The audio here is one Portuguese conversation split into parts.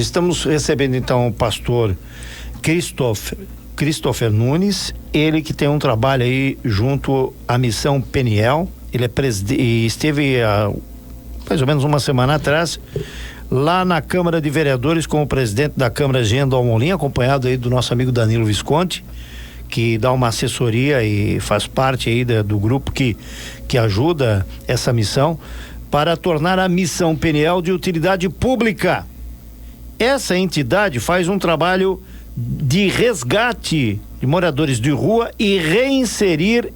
Estamos recebendo então o pastor Christopher Nunes, ele que tem um trabalho aí junto à Missão Peniel. Ele é e esteve há mais ou menos uma semana atrás lá na Câmara de Vereadores como presidente da Câmara Jean Dalmolin, acompanhado aí do nosso amigo Danilo Visconti, que dá uma assessoria e faz parte aí do grupo que ajuda essa missão para tornar a Missão Peniel de utilidade pública. Essa entidade faz um trabalho de resgate de moradores de rua e reinserir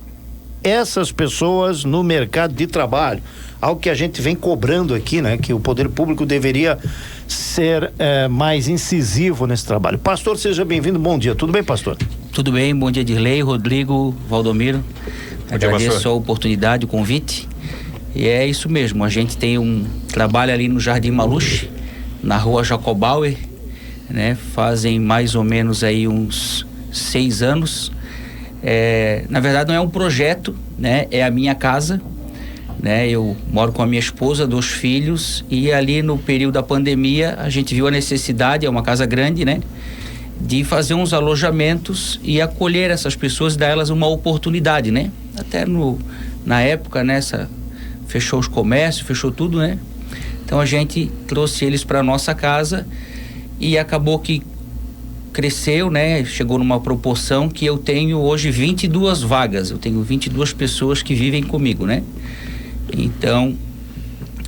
essas pessoas no mercado de trabalho. Algo que a gente vem cobrando aqui, né? Que o poder público deveria ser mais incisivo nesse trabalho. Pastor, seja bem-vindo, bom dia. Tudo bem, pastor? Tudo bem, bom dia, Dirley, Rodrigo, Valdomiro. Agradeço a oportunidade, o convite. E é isso mesmo, a gente tem um trabalho ali no Jardim Maluche, na rua Jacobauer, né? Fazem mais ou menos aí uns 6 anos. Na verdade não é um projeto, né? É a minha casa, né? Eu moro com a minha esposa, 2 filhos, e ali no período da pandemia a gente viu a necessidade, é uma casa grande, né? De fazer uns alojamentos e acolher essas pessoas e dar elas uma oportunidade, né? Até na época, fechou os comércios, fechou tudo, né? Então a gente trouxe eles para nossa casa e acabou que cresceu, né? Chegou numa proporção que eu tenho hoje 22 vagas, eu tenho 22 pessoas que vivem comigo, né? Então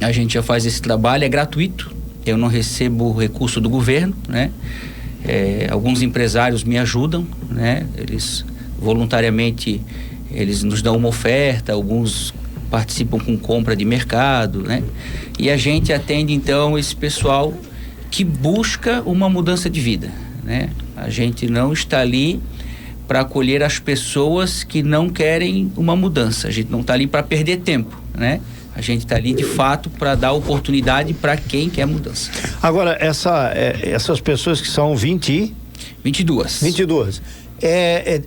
a gente já faz esse trabalho, é gratuito, eu não recebo recurso do governo, né? Alguns empresários me ajudam, né? Eles voluntariamente nos dão uma oferta, alguns participam com compra de mercado, né? E a gente atende então esse pessoal que busca uma mudança de vida, né? A gente não está ali para acolher as pessoas que não querem uma mudança, a gente não está ali para perder tempo, né? A gente está ali de fato para dar oportunidade para quem quer mudança. Agora, essas pessoas que são 22.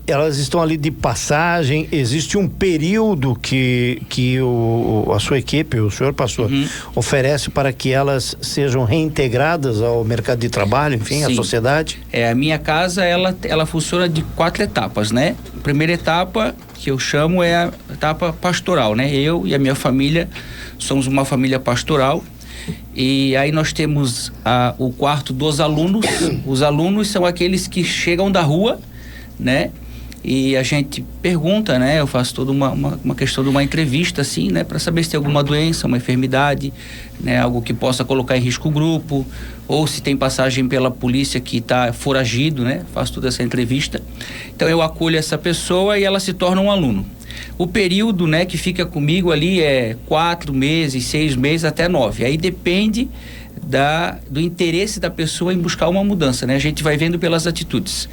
Elas estão ali de passagem, existe um período que a sua equipe, o senhor pastor, oferece para que elas sejam reintegradas ao mercado de trabalho, enfim, à sociedade? A minha casa, ela funciona de 4 etapas, né? A primeira etapa, que eu chamo, é a etapa pastoral, né? Eu e a minha família somos uma família pastoral. E aí nós temos o quarto dos alunos. Os alunos são aqueles que chegam da rua, né? E a gente pergunta, né? Eu faço toda uma questão de uma entrevista, assim, né? Para saber se tem alguma doença, uma enfermidade, né? Algo que possa colocar em risco o grupo, ou se tem passagem pela polícia que está foragido, né? Faço toda essa entrevista. Então eu acolho essa pessoa e ela se torna um aluno. O período, né, que fica comigo ali é 4 meses, 6 meses, até 9. Aí depende do interesse da pessoa em buscar uma mudança, né? A gente vai vendo pelas atitudes.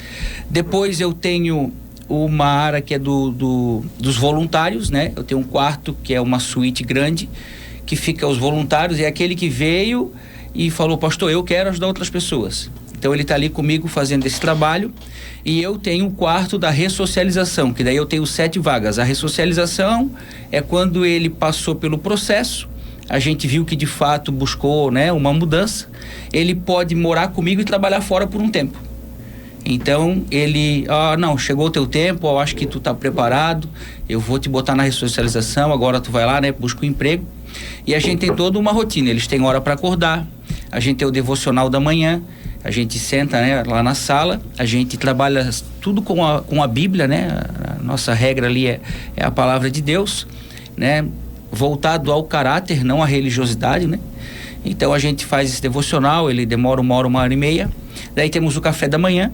Depois eu tenho uma área que é dos voluntários, né? Eu tenho um quarto que é uma suíte grande, que fica os voluntários, é aquele que veio e falou: pastor, eu quero ajudar outras pessoas. Então ele está ali comigo fazendo esse trabalho. E eu tenho o quarto da ressocialização, que daí eu tenho 7 vagas. A ressocialização é quando ele passou pelo processo, a gente viu que de fato buscou, né, uma mudança, ele pode morar comigo e trabalhar fora por um tempo. Então ele, não, chegou o teu tempo, eu acho que tu tá preparado, eu vou te botar na ressocialização, agora tu vai lá, né, busca um emprego. E a gente tem toda uma rotina, eles têm hora para acordar, a gente tem o devocional da manhã, a gente senta, né, lá na sala, a gente trabalha tudo com a Bíblia, né? A nossa regra ali é a palavra de Deus, né? Voltado ao caráter, não à religiosidade, né? Então a gente faz esse devocional, ele demora 1 hora e meia. Daí temos o café da manhã.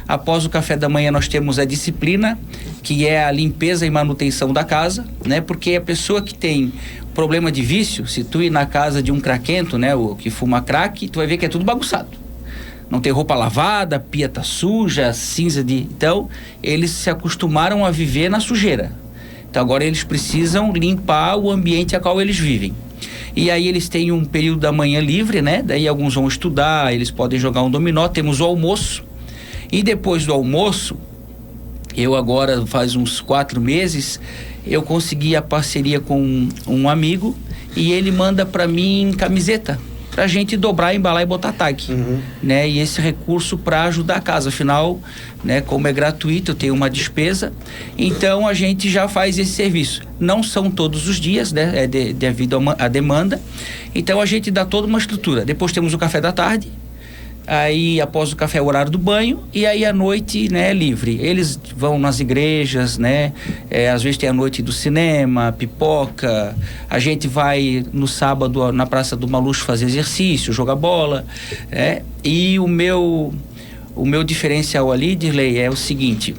Após o café da manhã nós temos a disciplina, que é a limpeza e manutenção da casa, né? Porque a pessoa que tem problema de vício, se tu ir na casa de um craquento, né, o que fuma crack, tu vai ver que é tudo bagunçado. Não tem roupa lavada, a pia tá suja, cinza Então, eles se acostumaram a viver na sujeira. Então, agora eles precisam limpar o ambiente a qual eles vivem. E aí eles têm um período da manhã livre, né? Daí alguns vão estudar, eles podem jogar um dominó, temos o almoço. E depois do almoço, eu agora, faz uns 4 meses, eu consegui a parceria com um amigo e ele manda para mim camiseta. para a gente dobrar, embalar e botar tag, né? E esse recurso para ajudar a casa, afinal, né, como é gratuito, eu tenho uma despesa, então a gente já faz esse serviço. Não são todos os dias, né, devido à demanda, então a gente dá toda uma estrutura. Depois temos o café da tarde, aí após o café é o horário do banho, e aí à noite, né, é livre. Eles vão nas igrejas, né, às vezes tem a noite do cinema, pipoca, a gente vai no sábado na Praça do Maluxo fazer exercício, jogar bola, e o meu diferencial ali, Dirley, é o seguinte,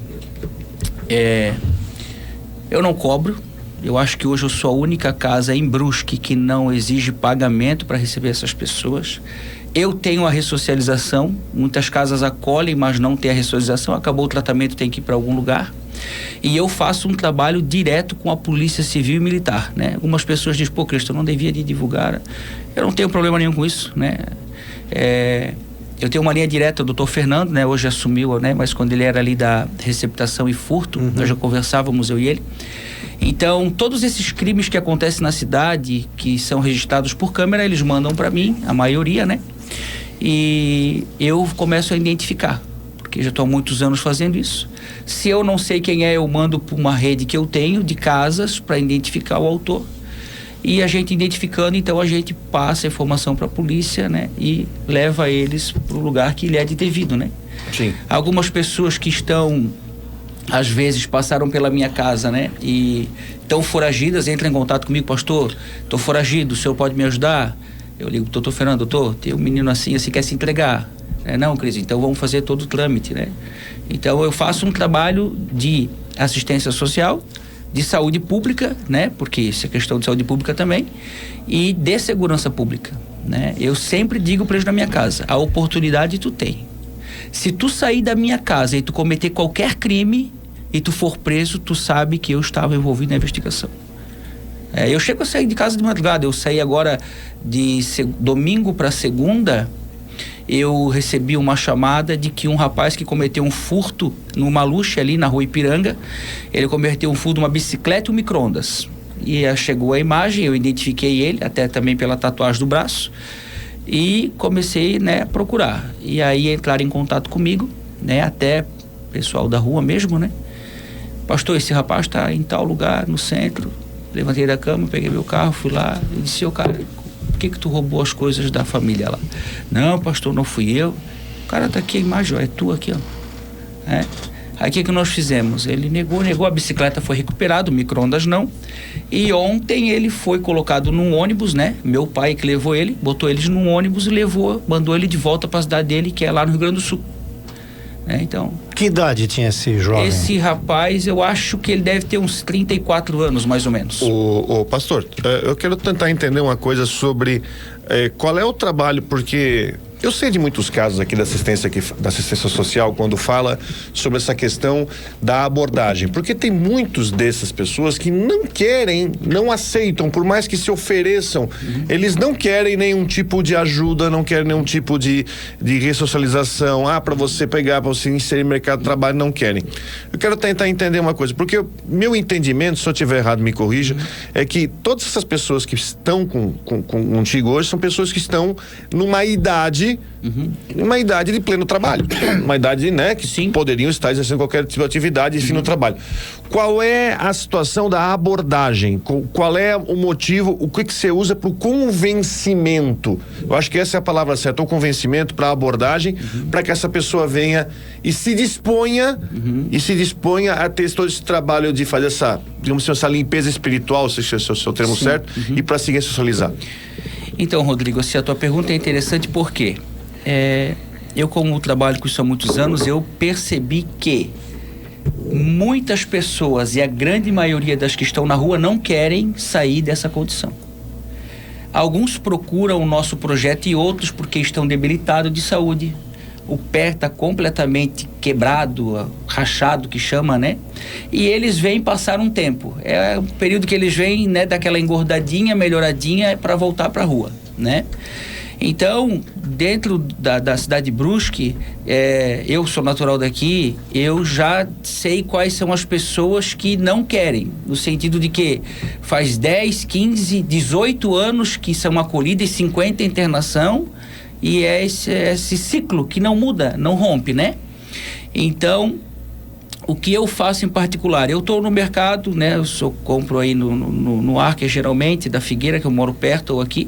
eu não cobro. Eu acho que hoje eu sou a única casa em Brusque que não exige pagamento para receber essas pessoas. Eu tenho a ressocialização, muitas casas acolhem, mas não tem a ressocialização, acabou o tratamento, tem que ir para algum lugar. E eu faço um trabalho direto com a Polícia Civil e Militar, né? Algumas pessoas dizem, pô, Cristo, eu não devia de divulgar. Eu não tenho problema nenhum com isso, né? Eu tenho uma linha direta do Dr. Fernando, né? Hoje assumiu, né? Mas quando ele era ali da receptação e furto, nós já conversávamos, eu e ele. Então, todos esses crimes que acontecem na cidade, que são registrados por câmera, eles mandam para mim, a maioria, né? E eu começo a identificar, porque já estou há muitos anos fazendo isso. Se eu não sei quem é, eu mando para uma rede que eu tenho de casas para identificar o autor. E a gente identificando, então a gente passa a informação para a polícia, né? E leva eles para o lugar que lhe é de devido, né? Sim. Algumas pessoas que estão, às vezes, passaram pela minha casa, né? E estão foragidas, entram em contato comigo, pastor, estou foragido, o senhor pode me ajudar? Eu ligo, doutor Fernando, doutor, tem um menino assim quer se entregar. Não, Cris, então vamos fazer todo o trâmite, né? Então eu faço um trabalho de assistência social, de saúde pública, né? Porque isso é questão de saúde pública também, e de segurança pública, né? Eu sempre digo para eles na minha casa, a oportunidade tu tem. Se tu sair da minha casa e tu cometer qualquer crime e tu for preso, tu sabe que eu estava envolvido na investigação. Eu chego a sair de casa de madrugada. Eu saí agora de domingo para segunda. Eu recebi uma chamada de que um rapaz que cometeu um furto no Maluche, ali na rua Ipiranga, ele cometeu um furto de uma bicicleta e um micro-ondas. E chegou a imagem, eu identifiquei ele, até também pela tatuagem do braço, e comecei, né, a procurar. E aí entraram em contato comigo, né, até pessoal da rua mesmo, né? Pastor, esse rapaz está em tal lugar, no centro. Levantei da cama, peguei meu carro, fui lá e disse, cara, por que tu roubou as coisas da família lá? Não, pastor, não fui eu. O cara tá aqui, a imagem, ó, é tu aqui, ó. Aí o que nós fizemos? Ele negou, a bicicleta foi recuperada, o micro-ondas não. E ontem ele foi colocado num ônibus, né? Meu pai que levou ele, botou eles num ônibus e mandou ele de volta para a cidade dele, que é lá no Rio Grande do Sul. Então, que idade tinha esse jovem? Esse rapaz, eu acho que ele deve ter uns 34 anos, mais ou menos. Ô pastor, eu quero tentar entender uma coisa sobre qual é o trabalho, porque eu sei de muitos casos aqui da assistência social, quando fala sobre essa questão da abordagem, porque tem muitos dessas pessoas que não querem, não aceitam, por mais que se ofereçam, eles não querem nenhum tipo de ajuda, não querem nenhum tipo de ressocialização, para você pegar, para você inserir no mercado de trabalho, não querem. Eu quero tentar entender uma coisa, porque meu entendimento, se eu estiver errado, me corrija, é que todas essas pessoas que estão contigo hoje são pessoas que estão numa idade de pleno trabalho, uma idade, né, que sim, poderiam estar exercendo qualquer tipo de atividade, enfim, no trabalho. Qual é a situação da abordagem? Qual é o motivo? O que você usa para o convencimento? Eu acho que essa é a palavra certa, o convencimento para a abordagem, para que essa pessoa venha e se disponha a ter todo esse trabalho de fazer essa, digamos assim, essa limpeza espiritual, se é o seu termo certo, e para seguir socializar. Então, Rodrigo, a tua pergunta é interessante porque eu, como trabalho com isso há muitos anos, eu percebi que muitas pessoas, e a grande maioria das que estão na rua, não querem sair dessa condição. Alguns procuram o nosso projeto e outros porque estão debilitados de saúde. O pé está completamente quebrado, rachado, que chama, né? E eles vêm passar um tempo. É um período que eles vêm, né, daquela engordadinha, melhoradinha, para voltar para a rua, né? Então, dentro da cidade de Brusque, eu sou natural daqui, eu já sei quais são as pessoas que não querem, no sentido de que faz 10, 15, 18 anos que são acolhidas, 50 internação, e é esse ciclo que não muda, não rompe, né? Então, o que eu faço em particular? Eu estou no mercado, né? Eu compro aí no Arque, geralmente, da Figueira, que eu moro perto ou aqui.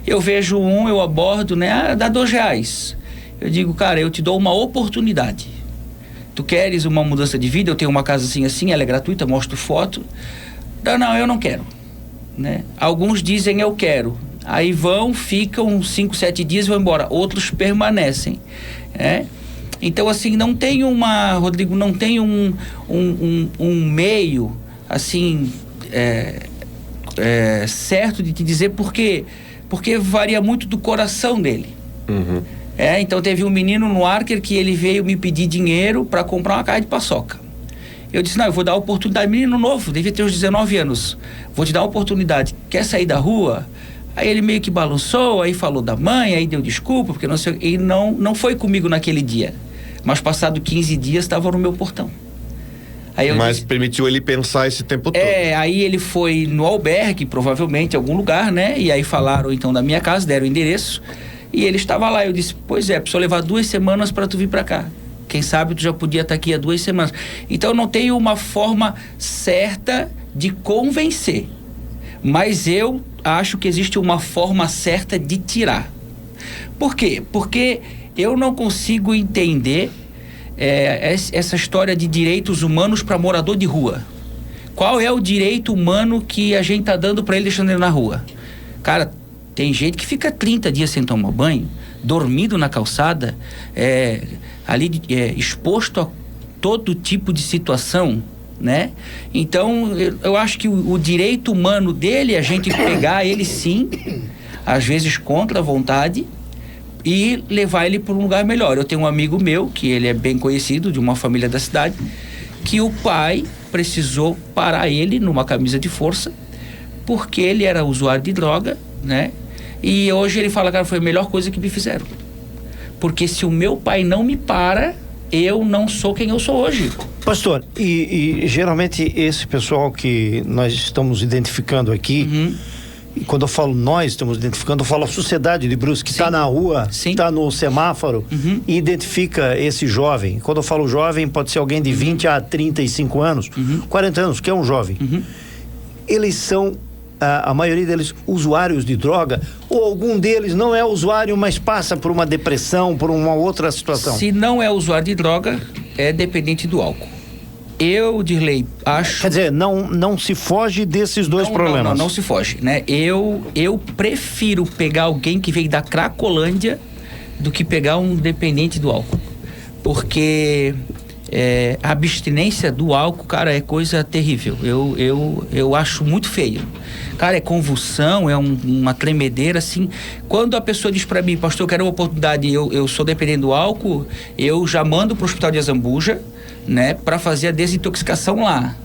Eu vejo eu abordo, né? Dá R$2. Eu digo, cara, eu te dou uma oportunidade. Tu queres uma mudança de vida? Eu tenho uma casa assim, ela é gratuita, mostro foto. Não, eu não quero, né? Alguns dizem eu quero. Aí ficam 5, 7 dias e vão embora. Outros permanecem, né? Então, assim, não tem Rodrigo, não tem um meio, assim, certo de te dizer porque varia muito do coração dele. Uhum. Então, teve um menino no Arker que ele veio me pedir dinheiro para comprar uma carne de paçoca. Eu disse, não, eu vou dar a oportunidade, menino novo, devia ter uns 19 anos, vou te dar a oportunidade, quer sair da rua? Aí ele meio que balançou, aí falou da mãe, aí deu desculpa, porque não sei, e não foi comigo naquele dia. Mas passado 15 dias estava no meu portão. Mas permitiu ele pensar esse tempo todo. Aí ele foi no albergue, provavelmente, em algum lugar, né? E aí falaram então da minha casa, deram o endereço. E ele estava lá. Eu disse, pois precisa levar 2 semanas para tu vir para cá. Quem sabe tu já podia estar aqui há 2 semanas. Então não tenho uma forma certa de convencer. Mas eu acho que existe uma forma certa de tirar. Por quê? Porque eu não consigo entender essa história de direitos humanos para morador de rua. Qual é o direito humano que a gente tá dando para ele deixando ele na rua? Cara, tem gente que fica 30 dias sem tomar banho, dormindo na calçada, ali exposto a todo tipo de situação, né? Então, eu acho que o direito humano dele, a gente pegar ele sim, às vezes contra a vontade, e levar ele para um lugar melhor. Eu tenho um amigo meu, que ele é bem conhecido, de uma família da cidade, que o pai precisou parar ele numa camisa de força, porque ele era usuário de droga, né? E hoje ele fala, cara, foi a melhor coisa que me fizeram. Porque se o meu pai não me para, eu não sou quem eu sou hoje. Pastor, e geralmente esse pessoal que nós estamos identificando aqui, e quando eu falo nós estamos identificando, eu falo a sociedade de Brusque, que está na rua, está no semáforo, e identifica esse jovem. Quando eu falo jovem, pode ser alguém de 20 a 35 anos, 40 anos, que é um jovem. Eles são, a maioria deles, usuários de droga, ou algum deles não é usuário, mas passa por uma depressão, por uma outra situação? Se não é usuário de droga, é dependente do álcool. Eu, Dirley, acho... Quer dizer, não se foge desses dois problemas. Não se foge, né? Eu prefiro pegar alguém que veio da Cracolândia do que pegar um dependente do álcool. Porque a abstinência do álcool, cara, é coisa terrível. Eu acho muito feio. Cara, é convulsão, é uma tremedeira, assim. Quando a pessoa diz pra mim, pastor, eu quero uma oportunidade, eu sou dependente do álcool, eu já mando pro hospital de Azambuja, né, para fazer a desintoxicação lá,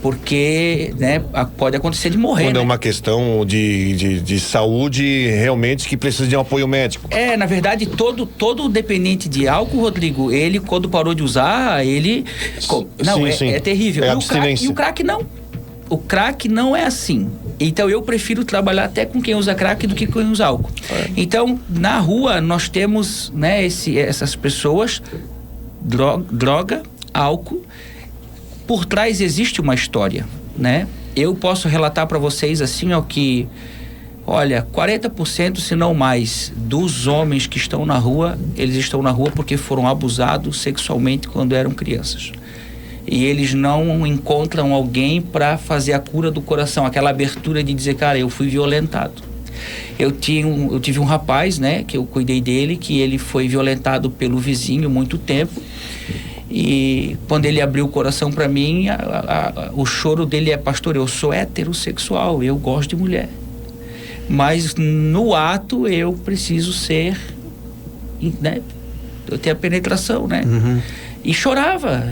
porque, né, pode acontecer de morrer. Quando é uma questão de saúde realmente que precisa de um apoio médico. Na verdade, todo dependente de álcool, Rodrigo, ele quando parou de usar, ele é terrível. E o crack não. O crack não é assim. Então eu prefiro trabalhar até com quem usa crack do que com quem usa álcool. Então, na rua nós temos, né, essas pessoas, droga, álcool. Por trás existe uma história, né? Eu posso relatar para vocês assim, ó, que, olha, 40%, se não mais, dos homens que estão na rua, eles estão na rua porque foram abusados sexualmente quando eram crianças. E eles não encontram alguém para fazer a cura do coração, aquela abertura de dizer, cara, eu fui violentado. Eu tive um rapaz, né, que eu cuidei dele, que ele foi violentado pelo vizinho muito tempo. E quando ele abriu o coração para mim, o choro dele é, pastor, eu sou heterossexual, eu gosto de mulher. Mas no ato eu preciso ser, né, eu tenho a penetração, né? E chorava.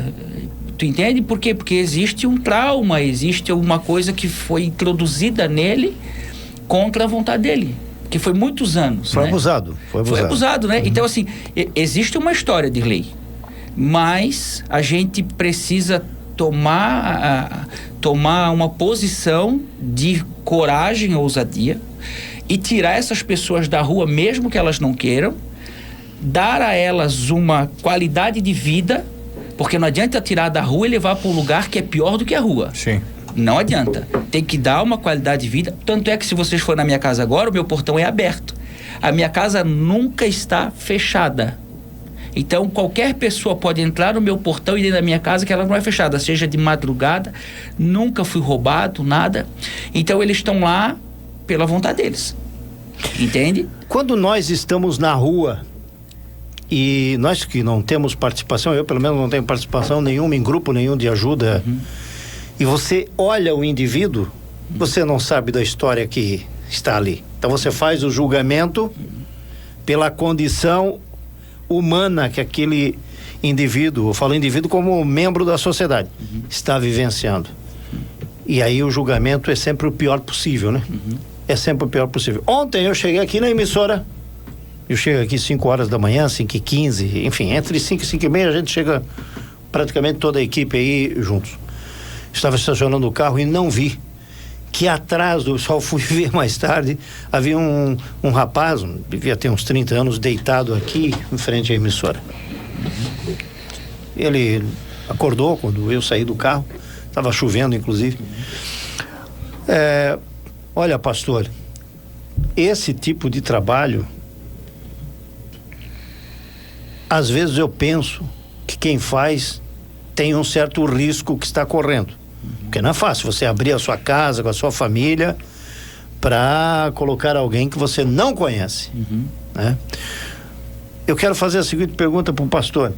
Tu entende? Por quê? Porque existe um trauma, existe alguma coisa que foi introduzida nele contra a vontade dele. Porque foi muitos anos. Foi né? abusado. Foi abusado, né? Então, assim, existe uma história de lei, mas a gente precisa tomar uma posição de coragem, ousadia, e tirar essas pessoas da rua, mesmo que elas não queiram, dar a elas uma qualidade de vida, porque não adianta tirar da rua e levar para um lugar que é pior do que a rua. Sim. Não adianta. Tem que dar uma qualidade de vida. Tanto é que se vocês forem na minha casa agora, o meu portão é aberto. A minha casa nunca está fechada. Então, qualquer pessoa pode entrar no meu portão e dentro da minha casa que ela não é fechada, seja de madrugada, nunca fui roubado, nada. Então, eles estão lá pela vontade deles. Entende? Quando nós estamos na rua e nós que não temos participação, eu pelo menos não tenho participação nenhuma em grupo nenhum de ajuda, e você olha o indivíduo, você não sabe da história que está ali. Então você faz o julgamento pela condição humana que aquele indivíduo, eu falo indivíduo como membro da sociedade, está vivenciando. E aí o julgamento é sempre o pior possível, né? É sempre o pior possível. Ontem eu cheguei aqui na emissora, eu chego aqui 5 horas da manhã, 5h15, enfim, entre 5 e 5h30 a gente chega praticamente toda a equipe aí juntos. Estava estacionando o carro e não vi que atrás só fui ver mais tarde, havia um rapaz, devia ter uns 30 anos, deitado aqui em frente à emissora. Ele acordou quando eu saí do carro, estava chovendo inclusive. Olha, pastor, esse tipo de trabalho, às vezes eu penso que quem faz tem um certo risco que está correndo. Porque não é fácil você abrir a sua casa com a sua família para colocar alguém que você não conhece. Né? Eu quero fazer a seguinte pergunta para o pastor.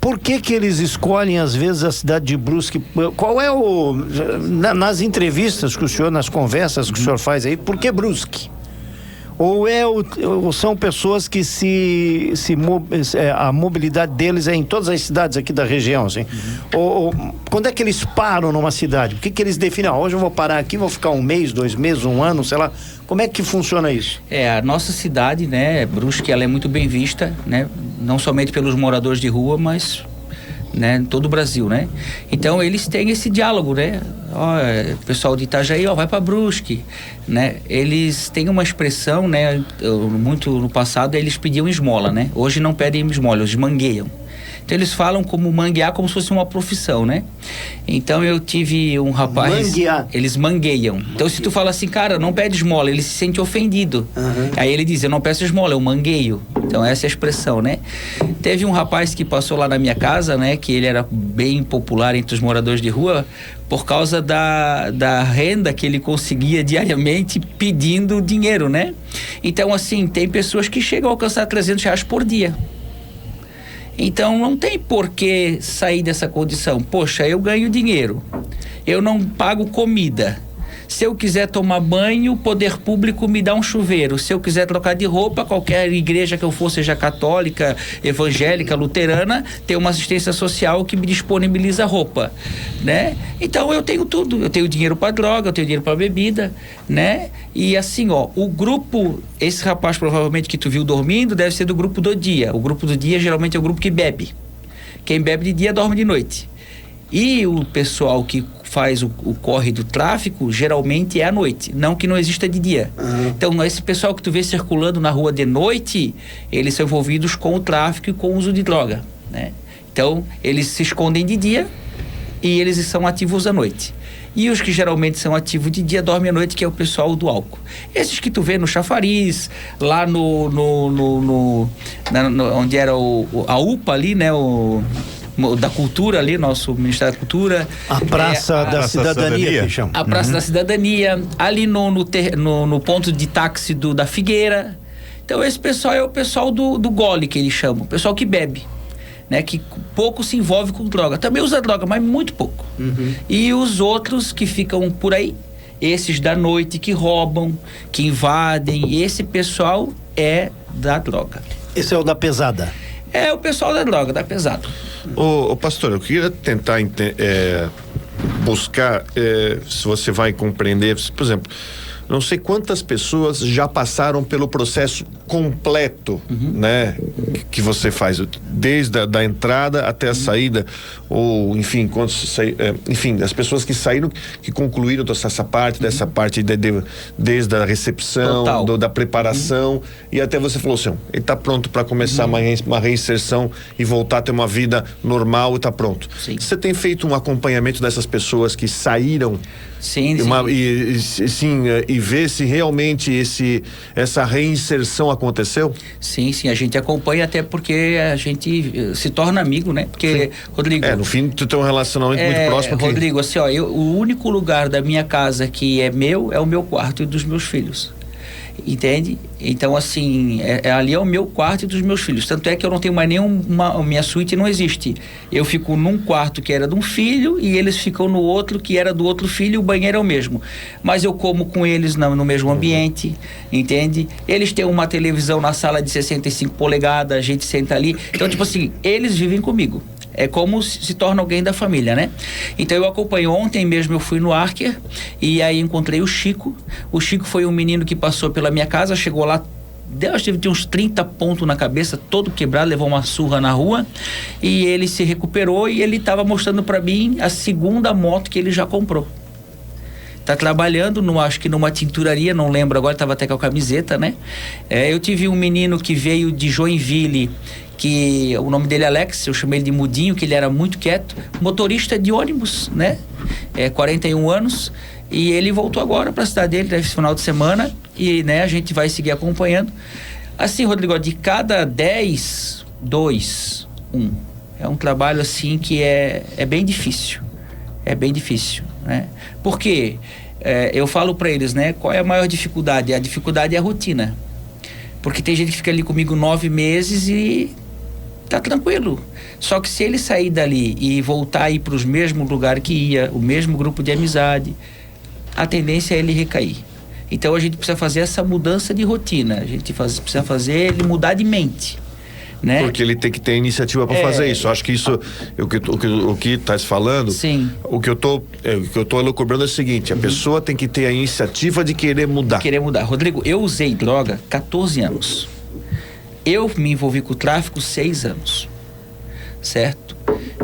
Por que eles escolhem às vezes a cidade de Brusque? Qual é nas entrevistas que o senhor, nas conversas que o senhor faz aí, por que Brusque? Ou são pessoas que a mobilidade deles é em todas as cidades aqui da região, assim? Ou quando é que eles param numa cidade? O que eles definem? Hoje eu vou parar aqui, vou ficar 1 mês, 2 meses, 1 ano, sei lá. Como é que funciona isso? A nossa cidade, né, Brusque, ela é muito bem vista, né? Não somente pelos moradores de rua, mas, né, em todo o Brasil, né? Então eles têm esse diálogo, né? O pessoal de Itajaí, vai para Brusque, né? Eles têm uma expressão, né? Muito no passado eles pediam esmola, né? Hoje não pedem esmola, eles mangueiam. Então eles falam como manguear como se fosse uma profissão, né? Então eu tive um rapaz... Manguear. Eles mangueiam. Então se tu fala assim, cara, não pede esmola, ele se sente ofendido. Aí ele diz, eu não peço esmola, eu mangueio. Então essa é a expressão, né? Teve um rapaz que passou lá na minha casa, né? Que ele era bem popular entre os moradores de rua por causa da renda que ele conseguia diariamente pedindo dinheiro, né? Então assim, tem pessoas que chegam a alcançar R$300 por dia. Então não tem por que sair dessa condição. Poxa, eu ganho dinheiro, eu não pago comida. Se eu quiser tomar banho, o poder público me dá um chuveiro. Se eu quiser trocar de roupa, qualquer igreja que eu for, seja católica, evangélica, luterana, tem uma assistência social que me disponibiliza roupa, né? Então eu tenho tudo. Eu tenho dinheiro para droga, eu tenho dinheiro para bebida, né? E assim, o grupo, esse rapaz provavelmente que tu viu dormindo, deve ser do grupo do dia. O grupo do dia geralmente é o grupo que bebe. Quem bebe de dia dorme de noite. E o pessoal que faz o corre do tráfico, geralmente é à noite, não que não exista de dia. Então, esse pessoal que tu vê circulando na rua de noite, eles são envolvidos com o tráfico e com o uso de droga, né? Então, eles se escondem de dia e eles são ativos à noite. E os que geralmente são ativos de dia dormem à noite, que é o pessoal do álcool. Esses que tu vê no chafariz, lá onde era a UPA ali, né? Da cultura ali, nosso Ministério da Cultura. A Praça da Cidadania, que chama. A Praça da Cidadania, ali no ponto de táxi da Figueira. Então esse pessoal é o pessoal do gole, que eles chamam, o pessoal que bebe, né? Que pouco se envolve com droga. Também usa droga, mas muito pouco. E os outros que ficam por aí, esses da noite que roubam, que invadem, esse pessoal é da droga. Esse é o da pesada. É o pessoal da droga, da pesada. Ô pastor, eu queria tentar buscar, se você vai compreender, por exemplo, não sei quantas pessoas já passaram pelo processo completo, né? Que você faz, desde a entrada até a saída, ou enfim, enfim, as pessoas que saíram, que concluíram essa parte, dessa parte desde a recepção, da preparação, e até você falou assim, ele está pronto para começar uma reinserção e voltar a ter uma vida normal e está pronto. Sim. Você tem feito um acompanhamento dessas pessoas que saíram? Sim. E ver se realmente essa reinserção aconteceu? Sim, a gente acompanha, até porque a gente se torna amigo, né? Porque, Rodrigo... no fim, tu tem um relacionamento muito próximo. Rodrigo, assim, ó, o único lugar da minha casa que é meu, é o meu quarto e dos meus filhos. Entende? Então, assim, ali é o meu quarto e dos meus filhos. Tanto é que eu não tenho mais minha suíte não existe. Eu fico num quarto que era de um filho e eles ficam no outro que era do outro filho, e o banheiro é o mesmo. Mas eu como com eles no mesmo ambiente, entende? Eles têm uma televisão na sala de 65 polegadas, a gente senta ali. Então, tipo assim, eles vivem comigo. É como se torna alguém da família, né? Então eu acompanho, ontem mesmo eu fui no Arker e aí encontrei o Chico. O Chico foi um menino que passou pela minha casa, chegou lá, tinha uns 30 pontos na cabeça, todo quebrado, levou uma surra na rua, e ele se recuperou e ele estava mostrando para mim a segunda moto que ele já comprou. Tá trabalhando, acho que numa tinturaria, não lembro agora, estava até com a camiseta, né? Eu tive um menino que veio de Joinville, que o nome dele é Alex, eu chamei ele de Mudinho, que ele era muito quieto, motorista de ônibus, né? 41 anos, e ele voltou agora para a cidade dele, esse final de semana, e, né, a gente vai seguir acompanhando. Assim, Rodrigo, de cada 10, 2, 1. É um trabalho, assim, que é bem difícil. É bem difícil, né? Porque eu falo para eles, né? Qual é a maior dificuldade? A dificuldade é a rotina. Porque tem gente que fica ali comigo 9 meses e tá tranquilo. Só que se ele sair dali e voltar a ir para os mesmos lugares que ia, o mesmo grupo de amizade, a tendência é ele recair. Então a gente precisa fazer essa mudança de rotina. A gente precisa fazer ele mudar de mente, né? Porque ele tem que ter iniciativa para fazer isso. Eu acho que isso, o que tá se falando, sim. O que eu tô elucubrando é o seguinte: a pessoa tem que ter a iniciativa de querer mudar. Rodrigo, eu usei droga 14 anos. Eu me envolvi com o tráfico 6 anos. Certo?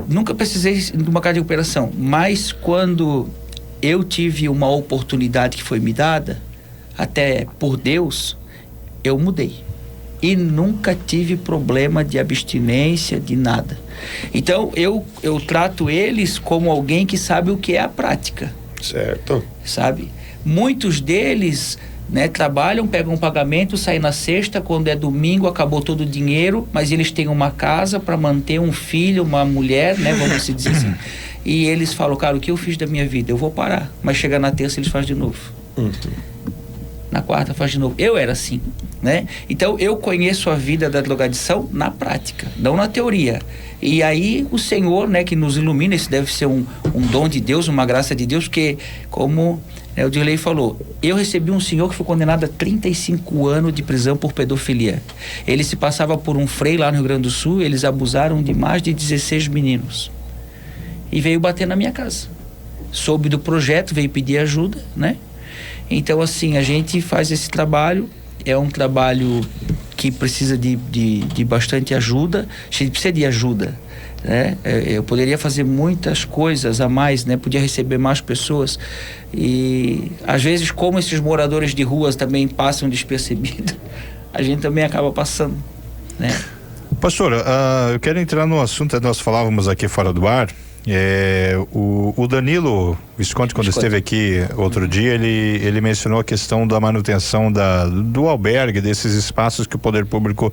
Nunca precisei de uma casa de recuperação, mas quando eu tive uma oportunidade que foi me dada, até por Deus, eu mudei. E nunca tive problema de abstinência, de nada. Então, eu trato eles como alguém que sabe o que é a prática. Certo. Sabe? Muitos deles, né, trabalham, pegam um pagamento, saem na sexta, quando é domingo, acabou todo o dinheiro, mas eles têm uma casa para manter um filho, uma mulher, né, vamos se dizer assim. E eles falam, cara, o que eu fiz da minha vida? Eu vou parar. Mas chegar na terça, eles fazem de novo. Na quarta faz de novo. Eu era assim, né? Então eu conheço a vida da drogadição na prática, não na teoria. E aí o Senhor, né, que nos ilumina, isso deve ser um dom de Deus, uma graça de Deus, porque como, né, o Dirley falou, eu recebi um senhor que foi condenado a 35 anos de prisão por pedofilia. Ele se passava por um frei lá no Rio Grande do Sul, eles abusaram de mais de 16 meninos. E veio bater na minha casa. Soube do projeto, veio pedir ajuda, né? Então, assim, a gente faz esse trabalho, é um trabalho que precisa de bastante ajuda, a gente precisa de ajuda, né? Eu poderia fazer muitas coisas a mais, né? Podia receber mais pessoas e, às vezes, como esses moradores de ruas também passam despercebidos, a gente também acaba passando, né? Pastor, eu quero entrar no assunto que nós falávamos aqui fora do ar. O Danilo Visconti, quando esteve aqui outro dia, ele mencionou a questão da manutenção do albergue, desses espaços que o poder público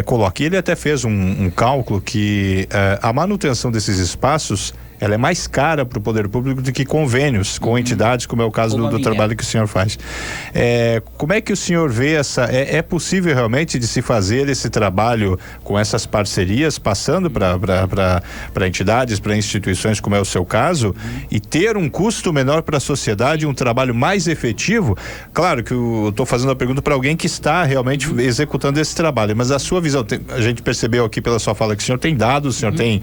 coloca. E ele até fez um cálculo que a manutenção desses espaços, ela é mais cara para o poder público do que convênios com entidades, como é o caso do trabalho que o senhor faz. Como é que o senhor vê é possível realmente de se fazer esse trabalho com essas parcerias, passando para entidades, para instituições, como é o seu caso, e ter um custo menor para a sociedade, um trabalho mais efetivo? Claro que eu estou fazendo a pergunta para alguém que está realmente executando esse trabalho, mas a sua visão, a gente percebeu aqui pela sua fala que o senhor tem dados, o senhor tem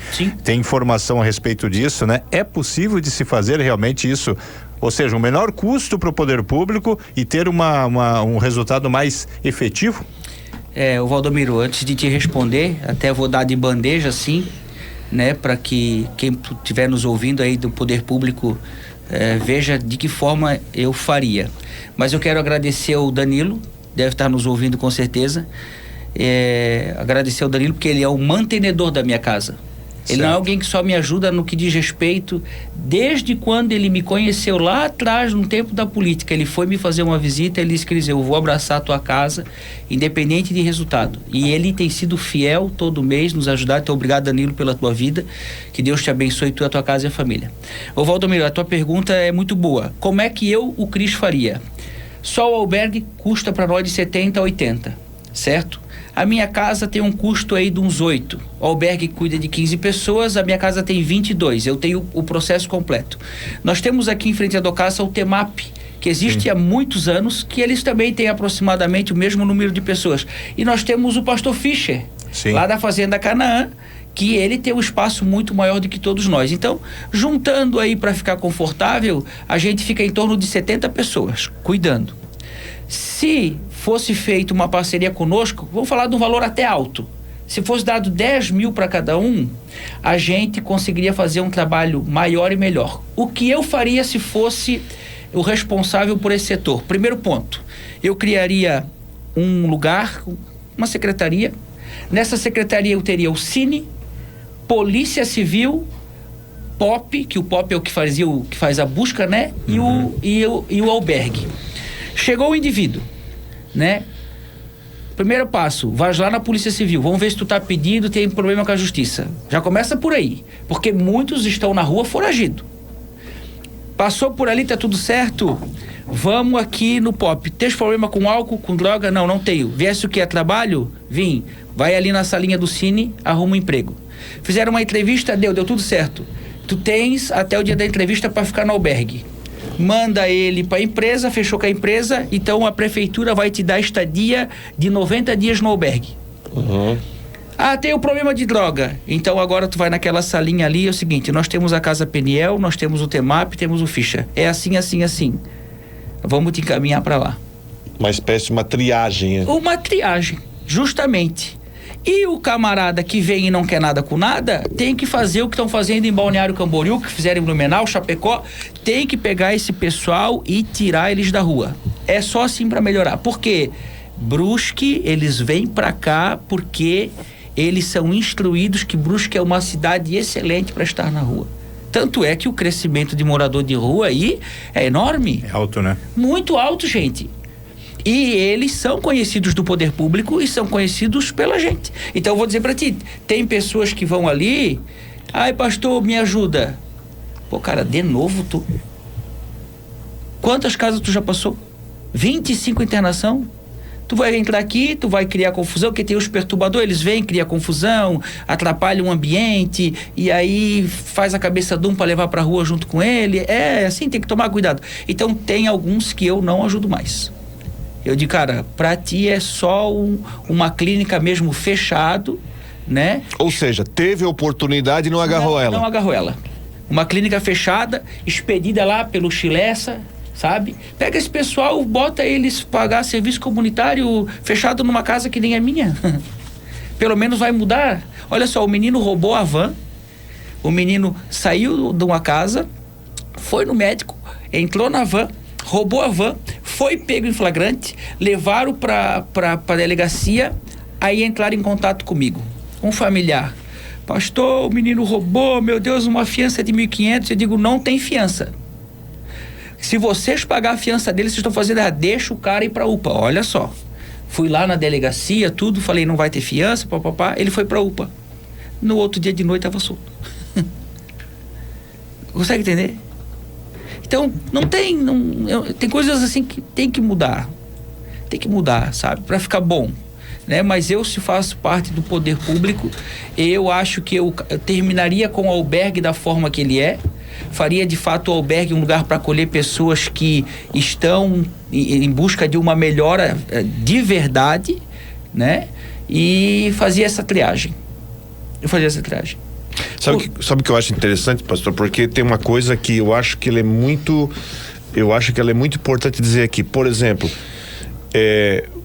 informação a respeito disso. isso, né? É possível de se fazer realmente isso, ou seja, um menor custo para o poder público e ter um resultado mais efetivo? O Valdomiro, antes de te responder, até vou dar de bandeja assim, né, para que quem estiver nos ouvindo aí do poder público veja de que forma eu faria. Mas eu quero agradecer ao Danilo, deve estar nos ouvindo com certeza. Agradecer ao Danilo porque ele é o mantenedor da minha casa. Ele não é alguém que só me ajuda no que diz respeito. Desde quando ele me conheceu lá atrás, no tempo da política, ele foi me fazer uma visita, ele disse que eu vou abraçar a tua casa, independente de resultado. E ele tem sido fiel todo mês, nos ajudar. Então, obrigado, Danilo, pela tua vida. Que Deus te abençoe, tu, a tua casa e a família. Ô Valdomiro, a tua pergunta é muito boa. Como é que o Cris faria? Só o albergue custa para nós de 70 a 80, certo? A minha casa tem um custo aí de uns 8. O albergue cuida de 15 pessoas, a minha casa tem 22. Eu tenho o processo completo. Nós temos aqui em frente à Docasa o TEMAP, que existe há muitos anos, que eles também têm aproximadamente o mesmo número de pessoas. E nós temos o pastor Fischer, lá da Fazenda Canaã, que ele tem um espaço muito maior do que todos nós. Então, juntando aí para ficar confortável, a gente fica em torno de 70 pessoas, cuidando. Se fosse feita uma parceria conosco, vamos falar de um valor até alto. Se fosse dado 10 mil para cada um, a gente conseguiria fazer um trabalho maior e melhor. O que eu faria se fosse o responsável por esse setor? Primeiro ponto, eu criaria um lugar, uma secretaria. Nessa secretaria eu teria o Cine, Polícia Civil, POP, que o POP é o que faz a busca, né? E o albergue. Chegou o indivíduo, né? Primeiro passo, vai lá na Polícia Civil, vamos ver se tu tá pedindo, tem problema com a justiça. Já começa por aí, porque muitos estão na rua foragido. Passou por ali, tá tudo certo? Vamos aqui no POP. Tens problema com álcool, com droga? Não, não tenho. Viesse o que é trabalho? Vim. Vai ali na salinha do Cine, arruma um emprego. Fizeram uma entrevista, deu tudo certo. Tu tens até o dia da entrevista para ficar no albergue. Manda ele para a empresa, fechou com a empresa, então a prefeitura vai te dar estadia de 90 dias no albergue. Tem o problema de droga, então agora tu vai naquela salinha ali, é o seguinte, nós temos a Casa Peniel, nós temos o TEMAP, temos o Ficha, é assim, assim, assim, vamos te encaminhar para lá. Uma espécie de uma triagem. Uma triagem, justamente. E o camarada que vem e não quer nada com nada, tem que fazer o que estão fazendo em Balneário Camboriú, que fizeram em Blumenau, Chapecó, tem que pegar esse pessoal e tirar eles da rua. É só assim para melhorar. Por quê? Brusque, eles vêm para cá porque eles são instruídos que Brusque é uma cidade excelente para estar na rua. Tanto é que o crescimento de morador de rua aí é enorme. É alto, né? Muito alto, gente. E eles são conhecidos do poder público e são conhecidos pela gente. Então eu vou dizer pra ti, tem pessoas que vão ali, ai pastor, me ajuda. Pô, cara, de novo tu? Quantas casas tu já passou? 25 internação? Tu vai entrar aqui, tu vai criar confusão, porque tem os perturbadores, eles vêm, criam confusão, atrapalham o ambiente, e aí faz a cabeça de um pra levar pra rua junto com ele. É assim, tem que tomar cuidado. Então tem alguns que eu não ajudo mais. Eu digo, cara, pra ti é só uma clínica mesmo fechado, né? Ou seja, teve oportunidade e não agarrou ela. Não agarrou ela. Uma clínica fechada, expedida lá pelo Chilessa, sabe? Pega esse pessoal, bota eles pagar serviço comunitário fechado numa casa que nem a minha. Pelo menos vai mudar. Olha só, o menino roubou a van, o menino saiu de uma casa, foi no médico, entrou na van, roubou a van, foi pego em flagrante, levaram pra delegacia, aí entraram em contato comigo. Um familiar. Pastor, o menino roubou, meu Deus, uma fiança de 1.500. Eu digo, não tem fiança. Se vocês pagar a fiança dele, vocês estão fazendo errado. Deixa o cara ir pra UPA. Olha só. Fui lá na delegacia, tudo, falei, não vai ter fiança, papapá. Ele foi pra UPA. No outro dia de noite, tava solto. Consegue entender? Então, tem coisas assim que tem que mudar. Tem que mudar, sabe? Pra ficar bom. Né? Mas eu, se faço parte do poder público, eu acho que eu terminaria com o albergue da forma que ele é. Faria, de fato, o albergue um lugar para acolher pessoas que estão em busca de uma melhora de verdade, né? E fazia essa triagem. Eu fazia essa triagem. Sabe o que eu acho interessante, pastor? Porque tem uma coisa que eu acho que ela é muito importante dizer aqui. Por exemplo,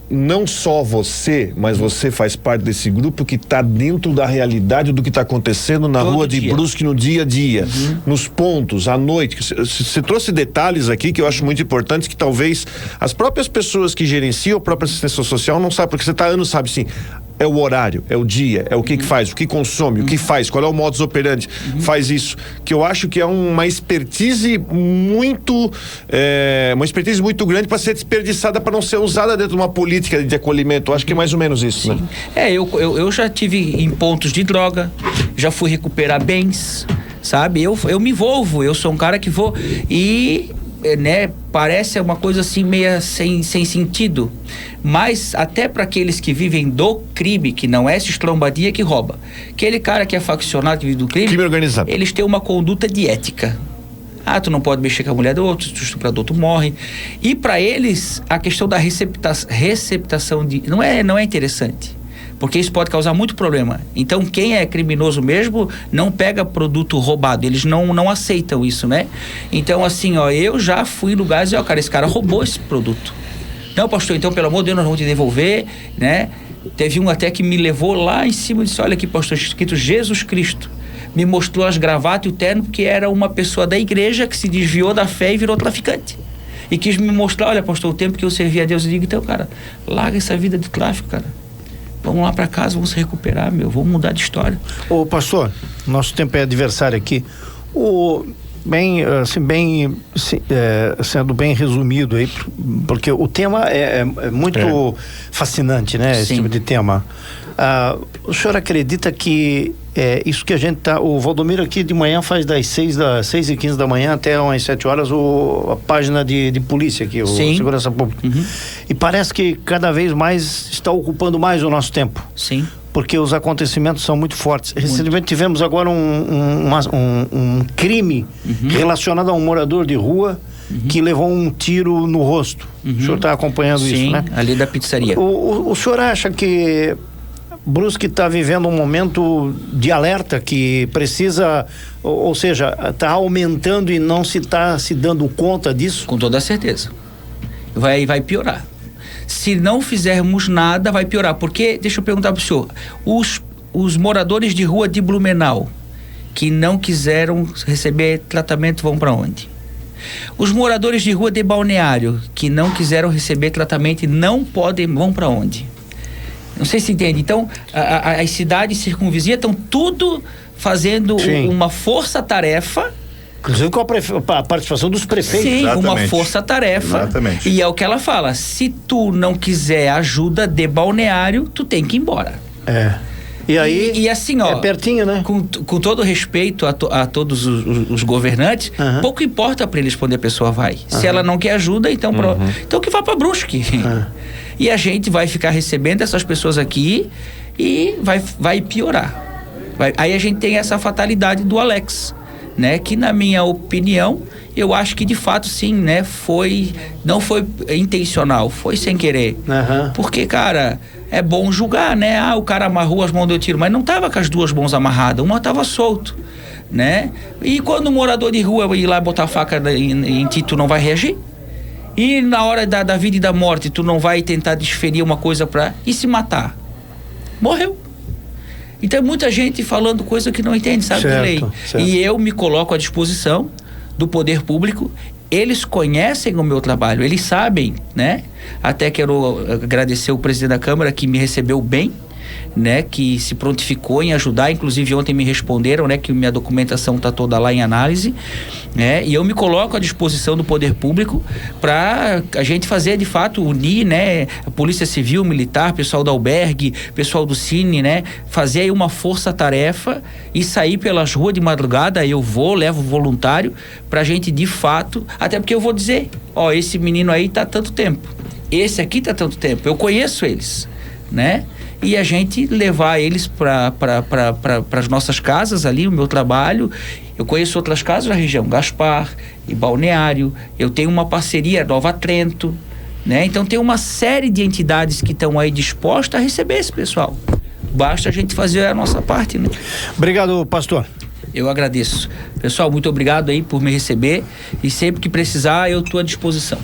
não só você, mas você faz parte desse grupo que está dentro da realidade do que está acontecendo na rua de Brusque no dia a dia, nos pontos, à noite. Você trouxe detalhes aqui que eu acho muito importantes, que talvez as próprias pessoas que gerenciam a própria assistência social não sabem, porque você está anos, sabe assim, é o horário, é o dia, é o que faz, o que consome, o que faz, qual é o modus operandi, faz isso, que eu acho que é uma expertise muito grande para ser desperdiçada, para não ser usada dentro de uma política de acolhimento. Eu acho que é mais ou menos isso, né? Eu já tive em pontos de droga, já fui recuperar bens, sabe? Eu me envolvo, eu sou um cara que vou e... parece uma coisa assim meio sem sentido, mas até para aqueles que vivem do crime, que não é essa estrombadia que rouba, aquele cara que é faccionado, que vive do crime organizado, eles têm uma conduta de ética. Tu não pode mexer com a mulher do outro, se o estuprador tu morre. E para eles a questão da receptação não é interessante, porque isso pode causar muito problema. Então quem é criminoso mesmo não pega produto roubado, eles não aceitam isso, né? Então assim, eu já fui em lugares e cara, esse cara roubou esse produto. Não, pastor, então pelo amor de Deus, nós vamos te devolver, né? Teve um até que me levou lá em cima e disse, olha aqui, pastor, escrito Jesus Cristo. Me mostrou as gravatas e o terno, porque era uma pessoa da igreja que se desviou da fé e virou traficante. E quis me mostrar, olha, pastor, o tempo que eu servi a Deus. Eu digo, então, cara, larga essa vida de tráfico, cara. Vamos lá para casa, vamos se recuperar, vamos mudar de história. Ô pastor, nosso tempo é adversário aqui. Sendo bem resumido aí, porque o tema é muito fascinante, né? Esse tipo de tema. O senhor acredita que isso que a gente o Valdomiro aqui de manhã faz das 6h15 da manhã até umas 7 horas a página de polícia aqui, o Segurança Pública. E parece que cada vez mais está ocupando mais o nosso tempo. Sim. Porque os acontecimentos são muito fortes. Recentemente tivemos agora um crime relacionado a um morador de rua que levou um tiro no rosto. O senhor está acompanhando isso, né? Ali da pizzaria. O senhor acha que Brusque está vivendo um momento de alerta que precisa, ou seja, está aumentando e não se está se dando conta disso? Com toda certeza. Vai piorar. Se não fizermos nada, vai piorar. Porque, deixa eu perguntar para o senhor, os moradores de rua de Blumenau que não quiseram receber tratamento vão para onde? Os moradores de rua de Balneário que não quiseram receber tratamento e não podem, vão para onde? Não sei se entende. Então, as cidades circunvizinhas estão tudo fazendo uma força-tarefa. Inclusive com a participação dos prefeitos. Sim, Exatamente. uma força-tarefa. Exatamente. E é o que ela fala, se tu não quiser ajuda de Balneário, tu tem que ir embora. E aí, e assim, ó, é pertinho, né? Com todo respeito a todos os governantes, pouco importa para eles para onde a pessoa vai. Se ela não quer ajuda, então que vá para Brusque. E a gente vai ficar recebendo essas pessoas aqui e vai piorar. Aí a gente tem essa fatalidade do Alex, né? Que na minha opinião, eu acho que de fato sim, né? Não foi intencional, foi sem querer. Porque, cara, é bom julgar, né? O cara amarrou as mãos, deu tiro, mas não tava com as duas mãos amarradas, uma tava solto, né? E quando o morador de rua ir lá botar a faca em ti, tu não vai reagir? E na hora da vida e da morte, tu não vai tentar desferir uma coisa e se matar? Morreu. Então, muita gente falando coisa que não entende, sabe, de lei. E eu me coloco à disposição do poder público. Eles conhecem o meu trabalho, eles sabem, né? Até quero agradecer o presidente da Câmara que me recebeu bem, né? Que se prontificou em ajudar, inclusive ontem me responderam, né? Que minha documentação está toda lá em análise, né? E eu me coloco à disposição do poder público para a gente fazer, de fato, unir, né? A Polícia Civil, Militar, pessoal da albergue, pessoal do Cine, né? Fazer aí uma força-tarefa e sair pelas ruas de madrugada. Eu levo voluntário pra gente, de fato, até porque eu vou dizer, esse menino aí tá há tanto tempo, esse aqui tá há tanto tempo, eu conheço eles, né? E a gente levar eles para as nossas casas ali, o meu trabalho. Eu conheço outras casas da região, Gaspar e Balneário. Eu tenho uma parceria, Nova Trento, né? Então tem uma série de entidades que estão aí dispostas a receber esse pessoal. basta a gente fazer a nossa parte, né? Obrigado, pastor. Eu agradeço. Pessoal, muito obrigado aí por me receber e sempre que precisar eu estou à disposição.